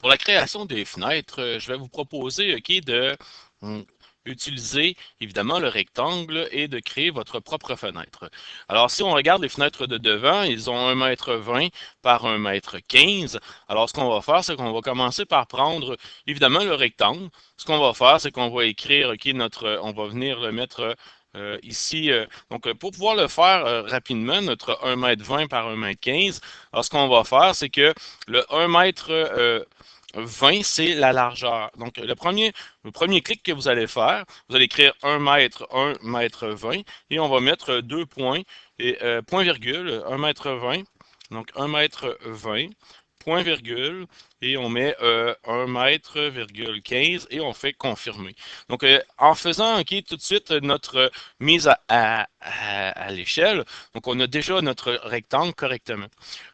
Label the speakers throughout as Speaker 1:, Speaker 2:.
Speaker 1: Pour la création des fenêtres, je vais vous proposer de hum, utiliser évidemment le rectangle et de créer votre propre fenêtre. Alors, si on regarde les fenêtres de devant, ils ont 1,20 m par 1,15 m. Alors, ce qu'on va faire, c'est qu'on va commencer par prendre évidemment le rectangle. Ce qu'on va faire, c'est qu'on va écrire, on va venir le mettre ici. Donc, pour pouvoir le faire rapidement, notre 1,20 m par 1,15 m, alors ce qu'on va faire, c'est que le 1,20 m, c'est la largeur. Donc, le premier clic que vous allez faire, vous allez écrire 1 mètre, 1,20 m, et on va mettre deux points, et point virgule, 1,20 m, donc 1,20 m, point virgule, et on met 1,15 m et on fait confirmer. Donc, en faisant tout de suite notre mise à l'échelle, donc on a déjà notre rectangle correctement.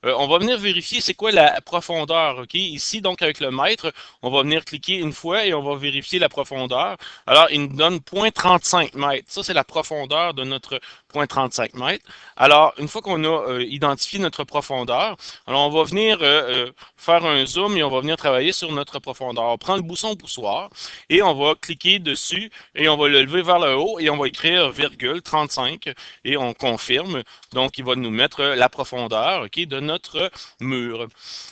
Speaker 1: On va venir vérifier c'est quoi la profondeur. Ici, donc avec le mètre, on va venir cliquer une fois et on va vérifier la profondeur. Alors, il nous donne 0,35 m. Ça, c'est la profondeur de notre 0,35 m. Alors, une fois qu'on a identifié notre profondeur, alors on va venir faire un zoom et on va venir travailler sur notre profondeur. On prend le bouton poussoir et on va cliquer dessus et on va le lever vers le haut et on va écrire virgule 35 et on confirme. Donc, il va nous mettre la profondeur de notre mur.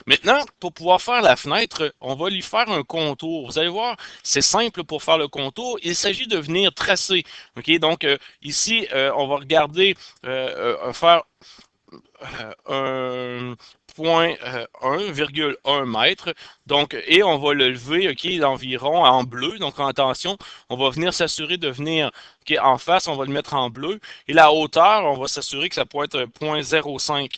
Speaker 1: Maintenant, pour pouvoir faire la fenêtre, on va lui faire un contour. Vous allez voir, c'est simple pour faire le contour. Il s'agit de venir tracer. Donc, ici, on va regarder faire un point 1,1 mètre. Donc, et on va le lever d'environ en bleu. Donc, attention, on va venir s'assurer de venir en face, on va le mettre en bleu. Et la hauteur, on va s'assurer que ça peut être 0,05.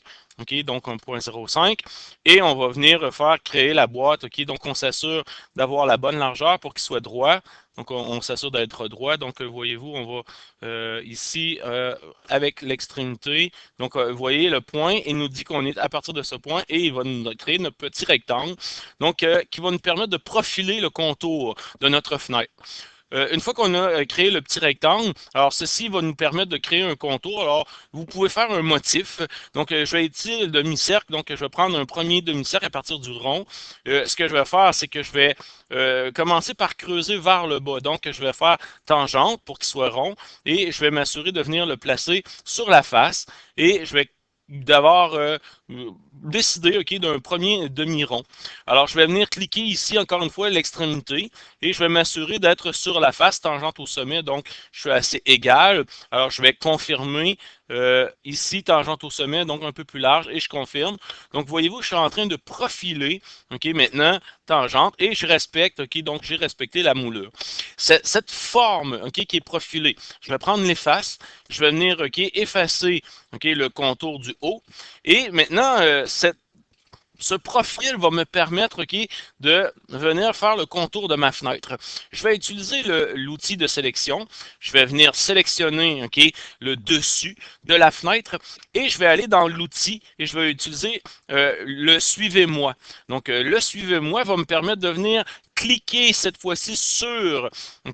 Speaker 1: Donc 1,05. Et on va venir faire créer la boîte. Donc, on s'assure d'avoir la bonne largeur pour qu'il soit droit. Donc, on s'assure d'être droit. Donc, voyez-vous, on va ici avec l'extrémité. Donc, vous voyez le point, il nous dit qu'on est à partir de ce point et il va nous créer notre petit rectangle. Donc, qui va nous permettre de profiler le contour de notre fenêtre. Une fois qu'on a créé le petit rectangle, alors ceci va nous permettre de créer un contour. Alors, vous pouvez faire un motif. Donc, je vais étirer le demi-cercle. Donc, je vais prendre un premier demi-cercle à partir du rond. Ce que je vais faire, c'est que je vais commencer par creuser vers le bas. Donc, je vais faire tangente pour qu'il soit rond et je vais m'assurer de venir le placer sur la face et je vais d'avoir décidé d'un premier demi-rond. Alors, je vais venir cliquer ici, encore une fois, l'extrémité, et je vais m'assurer d'être sur la face tangente au sommet, donc je suis assez égal. Alors, je vais confirmer ici, tangente au sommet, donc un peu plus large, et je confirme. Donc, voyez-vous, je suis en train de profiler, maintenant, tangente, et je respecte, donc j'ai respecté la moulure. Cette forme, qui est profilée, je vais prendre les faces, je vais venir, effacer, le contour du haut, et maintenant, ce profil va me permettre de venir faire le contour de ma fenêtre. Je vais utiliser l'outil de sélection. Je vais venir sélectionner le dessus de la fenêtre et je vais aller dans l'outil et je vais utiliser le suivez-moi. Donc, le suivez-moi va me permettre de venir cliquer cette fois-ci sur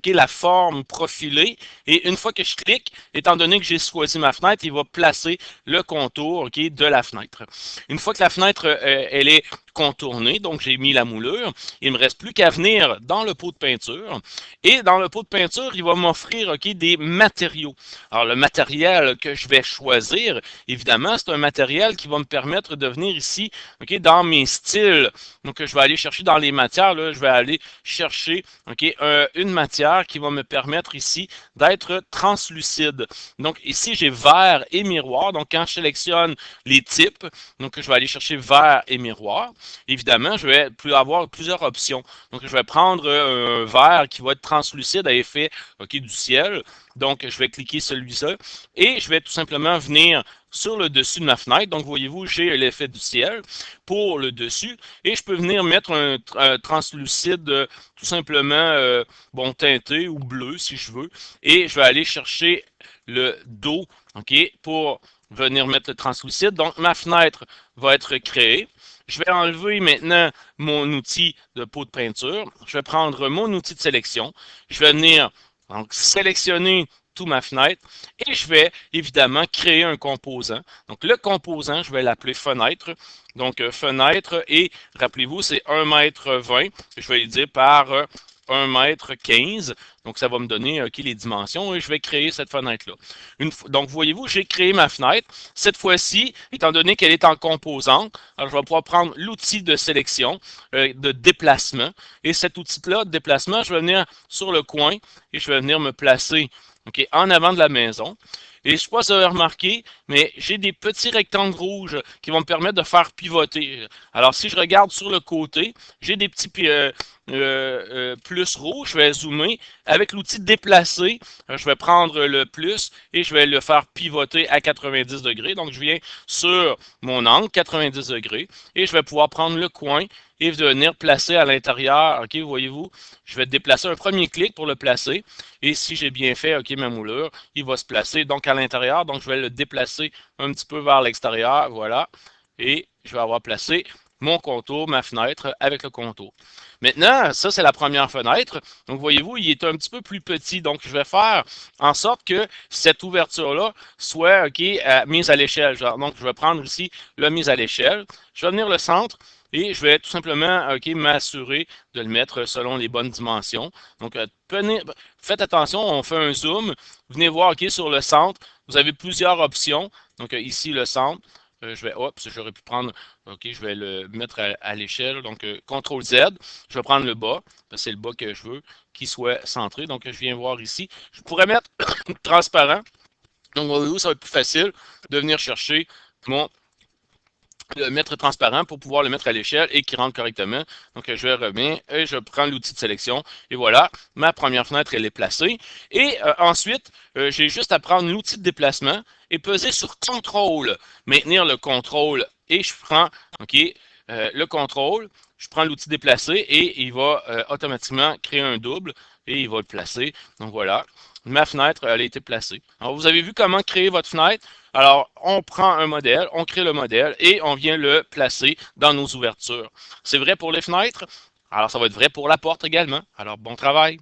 Speaker 1: la forme profilée. Et une fois que je clique, étant donné que j'ai choisi ma fenêtre, il va placer le contour de la fenêtre. Une fois que la fenêtre elle est contournée, donc j'ai mis la moulure, il ne me reste plus qu'à venir dans le pot de peinture. Et dans le pot de peinture, il va m'offrir des matériaux. Alors le matériel que je vais choisir, évidemment, c'est un matériel qui va me permettre de venir ici dans mes styles. Donc je vais aller chercher dans les matières, là, je vais aller chercher une matière qui va me permettre ici d'être translucide. Donc ici, j'ai verre et miroir. Donc quand je sélectionne les types, donc je vais aller chercher verre et miroir. Évidemment, je vais avoir plusieurs options. Donc je vais prendre un verre qui va être translucide à effet du ciel. Donc je vais cliquer celui-là et je vais tout simplement venir sur le dessus de ma fenêtre. Donc, voyez-vous, j'ai l'effet du ciel pour le dessus. Et je peux venir mettre un translucide tout simplement bon teinté ou bleu si je veux. Et je vais aller chercher le dos pour venir mettre le translucide. Donc, ma fenêtre va être créée. Je vais enlever maintenant mon outil de pot de peinture. Je vais prendre mon outil de sélection. Je vais venir donc sélectionner partout ma fenêtre et je vais évidemment créer un composant. Donc le composant, je vais l'appeler fenêtre. Donc fenêtre et rappelez-vous, c'est 1,20 m. Je vais le dire par 1,15 m. Donc, ça va me donner les dimensions et je vais créer cette fenêtre-là. Donc, voyez-vous, j'ai créé ma fenêtre. Cette fois-ci, étant donné qu'elle est en composante, alors je vais pouvoir prendre l'outil de sélection, de déplacement. Et cet outil-là de déplacement, je vais venir sur le coin et je vais venir me placer en avant de la maison. Et je ne sais pas si vous avez remarqué, mais j'ai des petits rectangles rouges qui vont me permettre de faire pivoter. Alors, si je regarde sur le côté, j'ai des petits plus rouges. Je vais zoomer. Avec l'outil déplacer, je vais prendre le plus et je vais le faire pivoter à 90 degrés. Donc, je viens sur mon angle, 90 degrés, et je vais pouvoir prendre le coin et venir placer à l'intérieur. OK, voyez-vous, je vais déplacer un premier clic pour le placer. Et si j'ai bien fait, OK, ma moulure, il va se placer donc à l'intérieur. Donc, je vais le déplacer un petit peu vers l'extérieur. Voilà. Et je vais avoir placé mon contour, ma fenêtre avec le contour. Maintenant, ça, c'est la première fenêtre. Donc, voyez-vous, il est un petit peu plus petit. Donc, je vais faire en sorte que cette ouverture-là soit mise à l'échelle. Donc, je vais prendre ici la mise à l'échelle. Je vais venir le centre et je vais tout simplement m'assurer de le mettre selon les bonnes dimensions. Donc, faites attention, on fait un zoom. Venez voir sur le centre. Vous avez plusieurs options. Donc, ici, le centre. J'aurais pu prendre, je vais le mettre à l'échelle. Donc, CTRL Z. Je vais prendre le bas, parce que c'est le bas que je veux qu'il soit centré. Donc, je viens voir ici. Je pourrais mettre transparent. Donc, voyez-vous, ça va être plus facile de venir chercher le mettre transparent pour pouvoir le mettre à l'échelle et qu'il rentre correctement. Donc, je vais revenir et je prends l'outil de sélection. Et voilà, ma première fenêtre, elle est placée. Et ensuite, j'ai juste à prendre l'outil de déplacement et peser sur CTRL, maintenir le contrôle et je prends le contrôle, je prends l'outil déplacer et il va automatiquement créer un double et il va le placer. Donc voilà, ma fenêtre, elle a été placée. Alors, vous avez vu comment créer votre fenêtre? Alors, on prend un modèle, on crée le modèle et on vient le placer dans nos ouvertures. C'est vrai pour les fenêtres, alors ça va être vrai pour la porte également. Alors, bon travail!